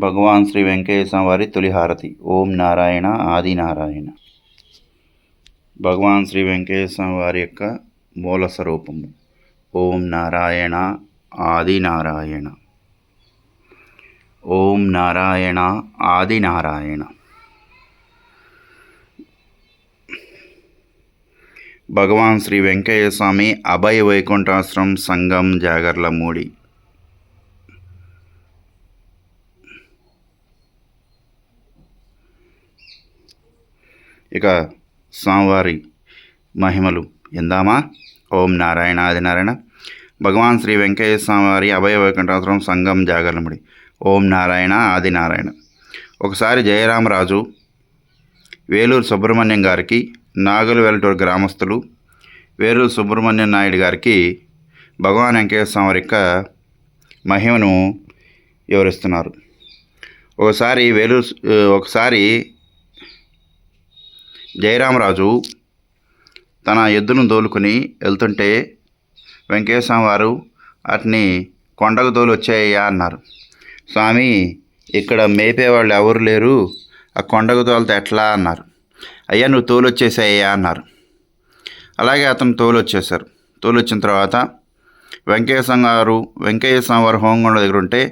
భగవాన్ శ్రీ వెంకయ్య స్వామి వారి తొలి హారతి. ఓం నారాయణ ఆది నారాయణ. భగవాన్ శ్రీ వెంకయ్య స్వామి వారి యొక్క మూల స్వరూపము ఓం నారాయణ ఆది నారాయణ. ఓం నారాయణ ఆది నారాయణ. భగవాన్ శ్రీ వెంకయ్య స్వామి అభయ వైకుంఠాశ్రమం సంఘం జాగర్లమూడి. ఇక స్వామివారి మహిమలు ఎందామా. ఓం నారాయణ ఆది నారాయణ. భగవాన్ శ్రీ వెంకయ్య స్వామివారి అభయ వైకుంఠాశ్రమం సంఘం జాగర్లమూడి. ఓం నారాయణ ఆది నారాయణ. ఒకసారి జయరామరాజు వేలూరు సుబ్రహ్మణ్యం గారికి, నాగులవెల్లటూరు గ్రామస్తులు వేలూరు సుబ్రహ్మణ్యం నాయుడు గారికి భగవాన్ వెంకయ్య స్వామి యొక్క మహిమను వివరిస్తున్నారు. ఒకసారి జయరామరాజు తన ఎద్దును తోలుకొని వెళ్తుంటే వెంకటేశ్వర వారు వాటిని కొండకు తోలు వచ్చాయ్యా అన్నారు. స్వామి, ఇక్కడ మేపేవాళ్ళు ఎవరు లేరు, ఆ కొండకు తోలితే ఎట్లా అన్నారు. అయ్యా నువ్వు తోలు వచ్చేసాయ్యా అన్నారు. అలాగే అతను తోలు వచ్చేసారు. తోలు వచ్చిన తర్వాత వెంకయ్య స్వామి వారు హోంగొండ దగ్గర ఉంటే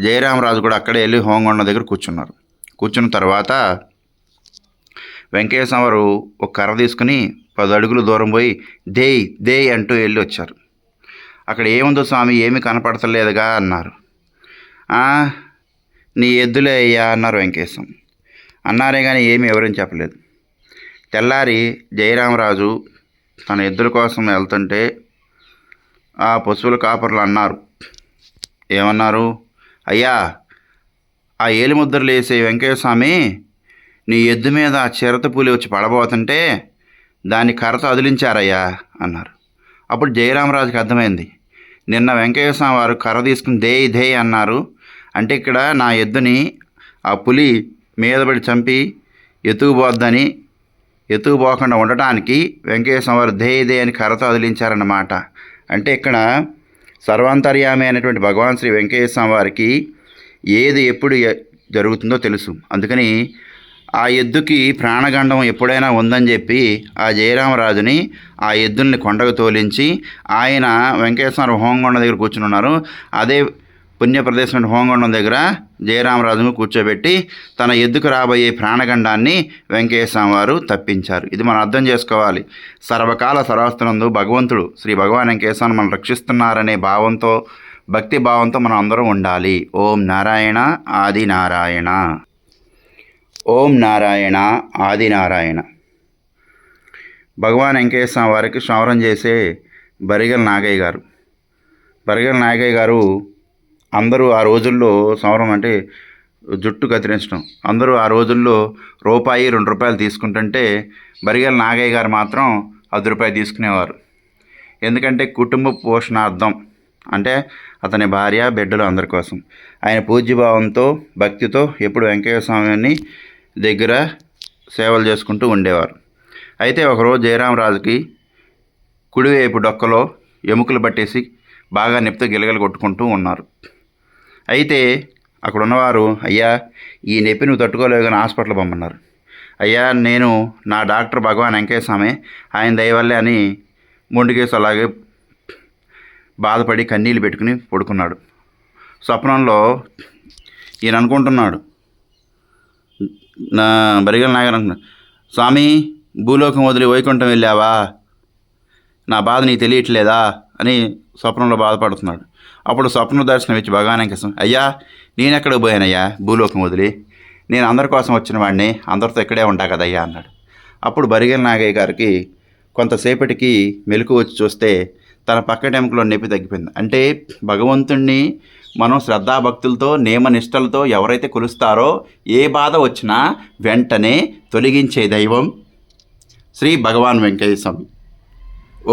జయరామరాజు కూడా అక్కడే వెళ్ళి హోంగొండ దగ్గర కూర్చున్నారు. కూర్చున్న తర్వాత వెంకయ్య స్వామి వారు ఒక కర్ర తీసుకుని 10 అడుగులు దూరం పోయి దేయ్ అంటూ వెళ్ళి వచ్చారు. అక్కడ ఏముందో స్వామి, ఏమీ కనపడతలేదుగా అన్నారు. నీ ఎద్దులే అయ్యా అన్నారు వెంకయ్య స్వామి. అన్నారే కానీ ఏమీ ఎవరని చెప్పలేదు. తెల్లారి జయరామరాజు తన ఎద్దుల కోసం వెళ్తుంటే ఆ పశువుల కాపర్లు అన్నారు. ఏమన్నారు? అయ్యా, ఆ ఏలిముద్రలు వేసే వెంకయ్య స్వామి నీ ఎద్దు మీద ఆ చిరతపూలి వచ్చి పడబోతుంటే దాన్ని కర్రతో అదిలించారయ్యా అన్నారు. అప్పుడు జయరామరాజుకి అర్థమైంది, నిన్న వెంకయ్య స్వామి వారు కర్ర తీసుకుని దేయ్ అన్నారు, అంటే ఇక్కడ నా ఎద్దుని ఆ పులి మీద పడి చంపి ఎత్తుకుపోకుండా ఉండటానికి వెంకయ్య స్వామి వారు దే అని కర్రతో అదిలించారన్నమాట. అంటే ఇక్కడ సర్వాంతర్యామి అయినటువంటి భగవాన్ శ్రీ వెంకయ్య స్వామి వారికి ఏది ఎప్పుడు జరుగుతుందో తెలుసు. అందుకని ఆ ఎద్దుకి ప్రాణగండం ఎప్పుడైనా ఉందని చెప్పి ఆ జయరామరాజుని ఆ ఎద్దుల్ని కొండకు తోలించి ఆయన వెంకటేశ్వర హోంగొండ దగ్గర కూర్చుని ఉన్నారు. అదే పుణ్యప్రదేశం హోంగొండం దగ్గర జయరామరాజును కూర్చోబెట్టి తన ఎద్దుకు రాబోయే ప్రాణగండాన్ని వెంకటేశ్వర వారు తప్పించారు. ఇది మనం అర్థం చేసుకోవాలి. సర్వకాల సర్వస్థనందు భగవంతుడు శ్రీ భగవాన్ వెంకటేశ్వర మనం రక్షిస్తున్నారనే భావంతో, భక్తి భావంతో మనం అందరం ఉండాలి. ఓం నారాయణ ఆది నారాయణ. ఓం నారాయణ ఆది నారాయణ. భగవాన్ వెంకటేశ్వర వారికి క్షవరం చేసే బరిగల నాగయ్య గారు అందరూ ఆ రోజుల్లో క్షవరం అంటే జుట్టు కత్తిరించడం, అందరూ ఆ రోజుల్లో రూపాయి 2 రూపాయలు తీసుకుంటుంటే బరిగల నాగయ్య గారు మాత్రం 10 రూపాయలు తీసుకునేవారు. ఎందుకంటే కుటుంబ పోషణార్థం, అంటే అతని భార్య బిడ్డలు అందరి కోసం ఆయన పూజ్యభావంతో భక్తితో ఎప్పుడు వెంకయ్య స్వామిని దగ్గర సేవలు చేసుకుంటూ ఉండేవారు. అయితే ఒకరోజు జయరామరాజుకి కుడివైపు డొక్కలో ఎముకలు పట్టేసి బాగా నొప్పితో గిలగలు కొట్టుకుంటూ ఉన్నారు. అయితే అక్కడ ఉన్నవారు, అయ్యా ఈ నొప్పి నువ్వు తట్టుకోలేవు కానీ హాస్పిటల్ పంపన్నారు. అయ్యా నేను నా డాక్టర్ భగవాన్ వెంకయ్య స్వామి, ఆయన దయవల్లే అని మొండికేసి అలాగే బాధపడి కన్నీళ్ళు పెట్టుకుని పడుకున్నాడు. స్వప్నంలో ఈయన అనుకుంటున్నాడు, నా బరిగల నాగర్ అనుకున్నాడు, స్వామి భూలోకం వదిలి వైకుంఠం వెళ్ళావా, నా బాధ నీకు తెలియట్లేదా అని స్వప్నంలో బాధపడుతున్నాడు. అప్పుడు స్వప్న దర్శనం ఇచ్చి భగవాన్ వెంకయ్య స్వామి, అయ్యా నేనెక్కడికి పోయానయ్యా భూలోకం వదిలి, నేను అందరి కోసం వచ్చిన వాడిని, అందరితో ఇక్కడే ఉంటా కదయ్యా అన్నాడు. అప్పుడు బరిగల నాగయ్య గారికి కొంతసేపటికి మెలకు వచ్చి చూస్తే తన పక్కటెముకలో నొప్పి తగ్గిపోయింది. అంటే భగవంతుణ్ణి మనం శ్రద్ధాభక్తులతో నియమనిష్టలతో ఎవరైతే కొలుస్తారో ఏ బాధ వచ్చినా వెంటనే తొలగించే దైవం శ్రీ భగవాన్ వెంకయ్య స్వామి.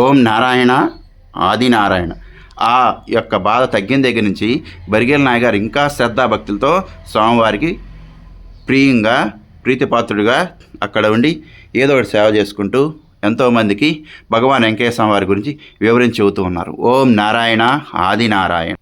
ఓం నారాయణ ఆది నారాయణ. ఆ యొక్క బాధ తగ్గిన దగ్గర నుంచి బరిగల నాయ్ గారు ఇంకా శ్రద్ధాభక్తులతో స్వామివారికి ప్రీతిపాత్రుడిగా అక్కడ ఉండి ఏదో ఒకటి సేవ చేసుకుంటూ ఎంతోమందికి భగవాన్ వెంకయ్య స్వామి వారి గురించి వివరించి చెబుతూ ఉన్నారు. ఓం నారాయణ ఆది నారాయణ.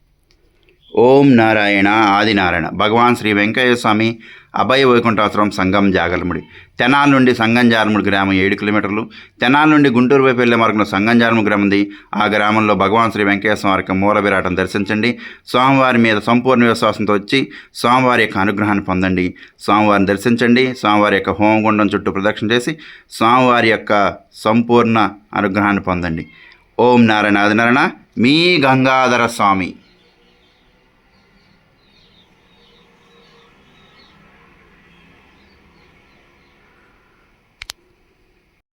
ఓం నారాయణ ఆదినారాయణ. భగవాన్ శ్రీ వెంకయ్య స్వామి అభయ వైకుంఠాశ్రమం సంగం జాగలముడి. తెనాల నుండి సంగం జాగలముడి గ్రామం 7 కిలోమీటర్లు. తెనాల నుండి గుంటూరు వైపు వెళ్లే మార్గంలో సంగం జాగలముడి గ్రామం ఉంది. ఆ గ్రామంలో భగవాన్ శ్రీ వెంకయ్య స్వామి వారికి మూల విరాటం దర్శించండి. స్వామివారి మీద సంపూర్ణ విశ్వాసంతో వచ్చి స్వామివారి యొక్క అనుగ్రహాన్ని పొందండి. స్వామివారిని దర్శించండి. స్వామివారి యొక్క హోమగుండం చుట్టూ ప్రదక్షిణ చేసి స్వామివారి యొక్క సంపూర్ణ అనుగ్రహాన్ని పొందండి. ఓం నారాయణ ఆదినారాయణ. మీ గంగాధర స్వామి.